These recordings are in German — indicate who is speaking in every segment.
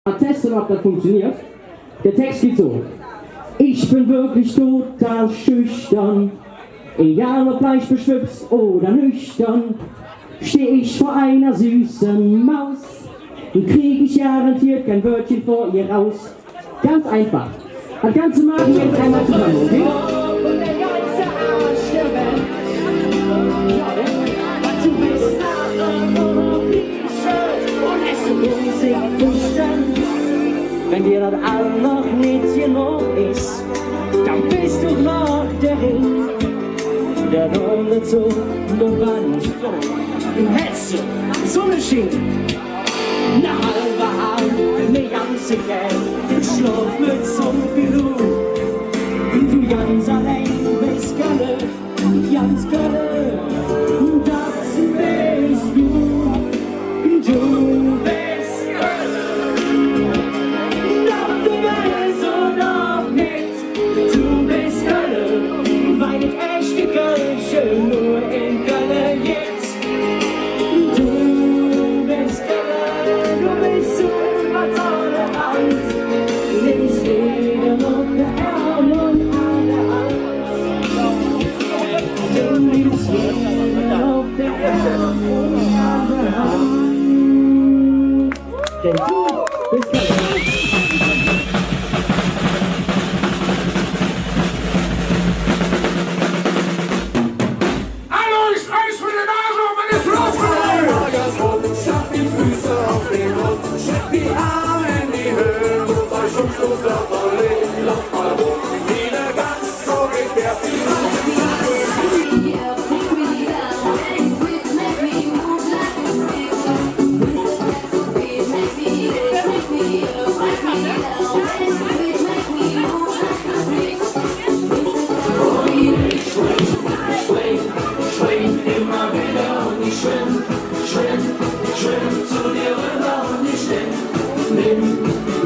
Speaker 1: Mal testen, ob das funktioniert. Der Text geht so. Ich bin wirklich total schüchtern. Egal ob leicht beschwipst oder nüchtern, steh ich vor einer süßen Maus und krieg ich garantiert kein Wörtchen vor ihr raus. Ganz einfach. Das Ganze machen wir jetzt einmal zusammen, okay? Wenn dir das all noch nicht genug ist, dann bist du noch der Ring, der Runde zu und war nicht froh. Im Hetze, Sonne schien, ne halbe Hand, ne ganze Geld, ich schlaf mit so wie du ganz allein bist, Gölle, ganz Gölle, und das bist du, du bist Gölle. Nur in Gölle jetzt. Du bist Gölle, du bist super tolerant. Nimmst jede Mucke an und alle an. Du nimmst jede auf der Arm und alle an. Denn du bist Gölle.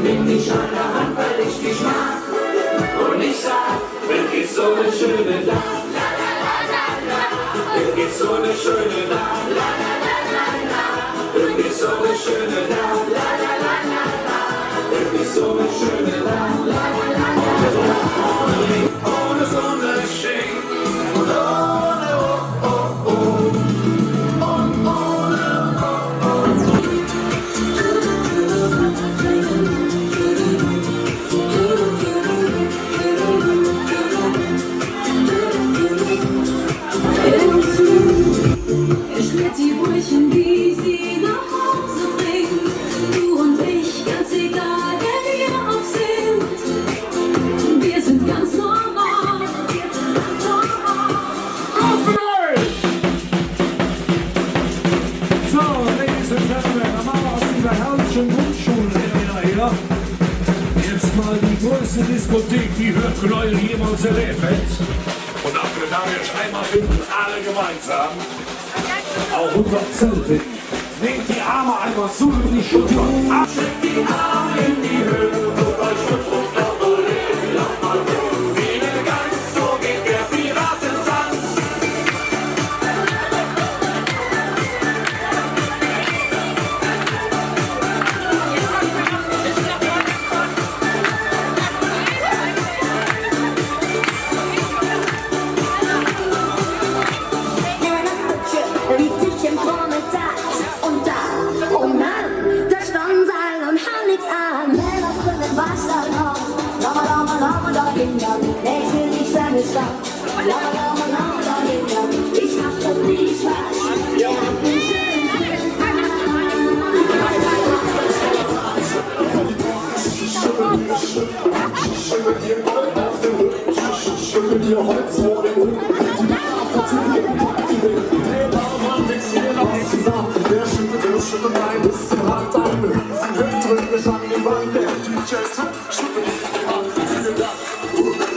Speaker 2: Nimm mich an der Hand, weil ich dich mag. Und ich sag, wenn geht's so eine schöne La, la, la, la, la, la. Wenn geht's so eine schöne La, la, la, la, la, la. Wenn geht's so eine schöne La, la, la, la, la, la. Wenn geht's so eine schöne La, la, la, la, la. Ohne Sonnenschein und ohne oh, oh, oh. Und ohne oh, oh.
Speaker 3: Die Brüchen, wie sie nach Hause bringen. Du und ich, ganz egal, wer wir auch sind. Wir sind ganz normal.
Speaker 4: So, Ladies and Gentlemen, dann machen wir aus dieser herrlichen Grundschullehrer hier jetzt mal die größte Diskothek, die Hörknäuel jemals erlebt hat. Und dafür darf jetzt einmal bitten, alle gemeinsam. Auch unser Zelt hin. Nehmt die Arme einmal zu und die Schulter.
Speaker 2: Schickt die Arme in die Höhe, und euch Schutz auf der Leben. Lass mal rum, wie eine Gans, so geht der Piratentanz.
Speaker 3: Ich mach doch nie Spaß. Wir haben den schönsten
Speaker 5: Schüttel dir Holz vor den Rücken, die Party packt die Welt. Hey, Baumann, nix hier raus zusammen. Wer schüttelt rein, bis zur Hand an. Hüpfen, drückt mich an die Wand. Der DJ schüttelt die Hand. Vielen Dank,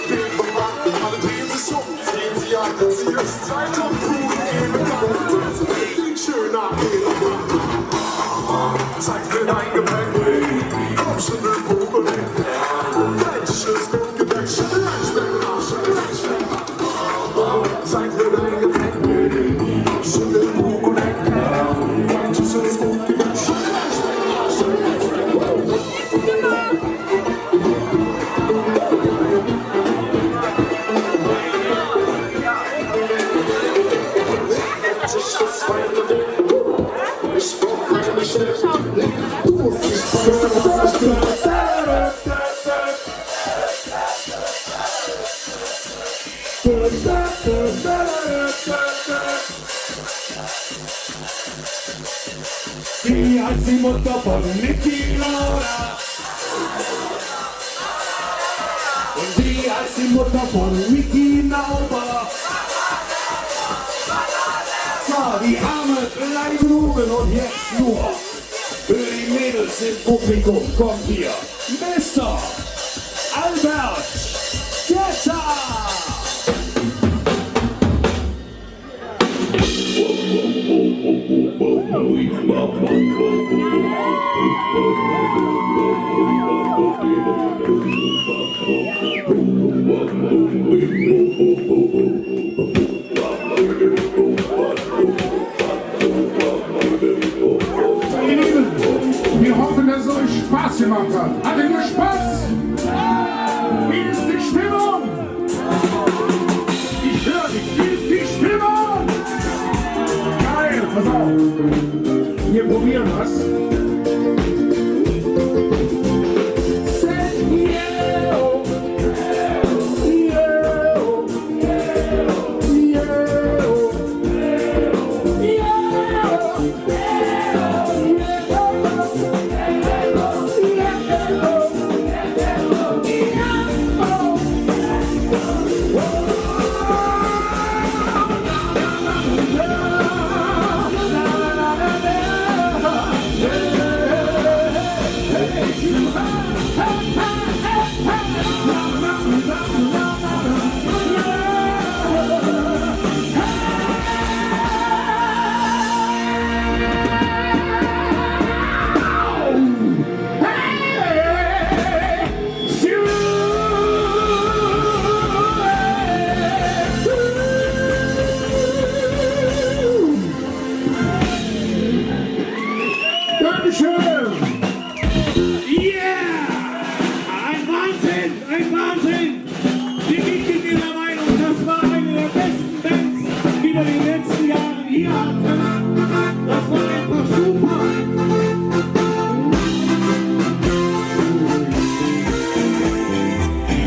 Speaker 5: den Verband. Alle drehen sich um, ziehen sie an. Sie ist Zeit und Kuchen geben Gas. Klingt schön nach zeig mir dein Gepäck. Komm, schüttel, Kugel. Welches Grundgepäck, schüttel ein Stück nach, schüttel ein Stück. Zeig mir dein Gepäck. Schüttel, Kugel. Welches Grundgepäck, schüttel ein Stück nach, schüttel ein Stück.
Speaker 4: Die heißt die Mutter von Niki Lauda. Und die heißt die Mutter von Niki Nauber. So, die Arme bleiben oben und jetzt nur für die Mädels im Publikum kommt hier Mr. Albert Getter.
Speaker 5: Wir hoffen, dass es euch Spaß gemacht hat. Hattet ihr Spaß? Wie ist die Stimmung? Ich höre dich. Wie ist die Stimmung? Geil, pass auf. Wir probieren was.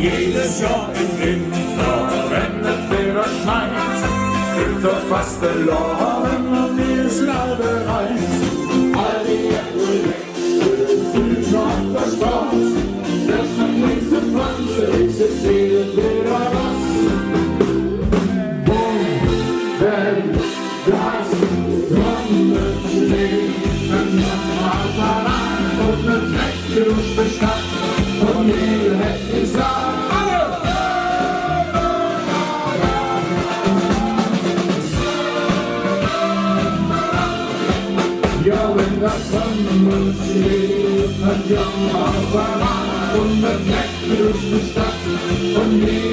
Speaker 4: Jedes Jahr im Winter, wenn das Wetter scheint, sind doch fast verloren und wir sind alle bereit. All die Erdbeeren sind noch der Spaß, das nächste Pflanze ist jedes wieder was. Wenn das Sonnenschnee, dann mal voran und eine Trecke durch die Stadt und jeder hätte gesagt, ja, wenn das Sonnenschnee, dann ja mal voran und eine Trecke durch die Stadt und jeder